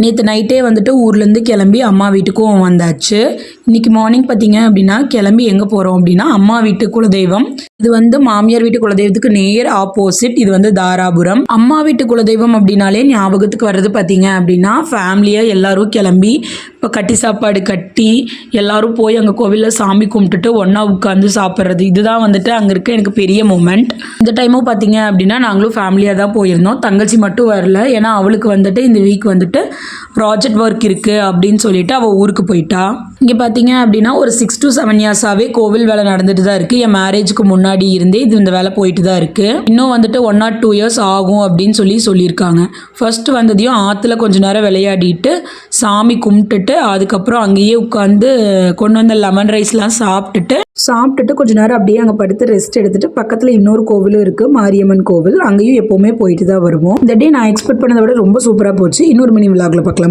நேற்று நைட்டே வந்துட்டு ஊர்லேருந்து கிளம்பி அம்மா வீட்டுக்கும் வந்தாச்சு. இன்றைக்கி மார்னிங் பார்த்தீங்க அப்படின்னா கிளம்பி எங்கே போகிறோம் அப்படின்னா அம்மா வீட்டு குலதெய்வம். இது வந்து மாமியார் வீட்டு குலதெய்வத்துக்கு நேர் ஆப்போசிட். இது வந்து தாராபுரம். அம்மா வீட்டு குலதெய்வம் அப்படின்னாலே ஞாபகத்துக்கு வர்றது பார்த்தீங்க அப்படின்னா ஃபேமிலியாக எல்லாரும் கிளம்பி இப்போ கட்டி சாப்பாடு கட்டி எல்லாரும் போய் அங்கே கோவிலில் சாமி கும்பிட்டுட்டு ஒன்றா உட்காந்து சாப்பிட்றது, இதுதான் வந்துட்டு அங்கே இருக்க எனக்கு பெரிய மூமெண்ட். இந்த டைமும் பார்த்தீங்க அப்படின்னா நாங்களும் ஃபேமிலியாக தான் போயிருந்தோம். தங்கச்சி மட்டும் வரல, ஏன்னா அவளுக்கு வந்துட்டு இந்த வீக் வந்துட்டு ப்ராஜெக்ட் ஒர்க் இருக்குது அப்படின்னு சொல்லிட்டு அவள் ஊருக்கு போயிட்டா. இங்கே பார்த்தீங்க அப்படின்னா ஒரு 6 to 7 இயர்ஸாகவே கோவில் வேலை நடந்துட்டு தான் இருக்குது. என் மேரேஜுக்கு முன்னாடி இருந்தே இந்த வேலை போயிட்டு தான் இருக்குது. இன்னும் வந்துட்டு 1 or 2 years ஆகும் அப்படின்னு சொல்லியிருக்காங்க. ஃபர்ஸ்ட் வந்ததையும் ஆற்றுல கொஞ்ச நேரம் விளையாடிட்டு சாமி கும்பிட்டுட்டு அதுக்கப்புறம் அங்கேயே உட்காந்து கொண்டு வந்த லெமன் ரைஸ்லாம் சாப்பிட்டுட்டு கொஞ்ச நேரம் அப்படியே அங்கே படுத்து ரெஸ்ட் எடுத்துட்டு பக்கத்தில் இன்னொரு கோவிலும் இருக்குது, மாரியம்மன் கோவில். அங்கேயும் எப்போவுமே போயிட்டு தான் வருவோம். இந்த டே நான் எக்ஸ்பெக்ட் பண்ணதை விட ரொம்ப சூப்பராக போச்சு. இன்னொரு மினி விலாகில் பார்க்கலாம்.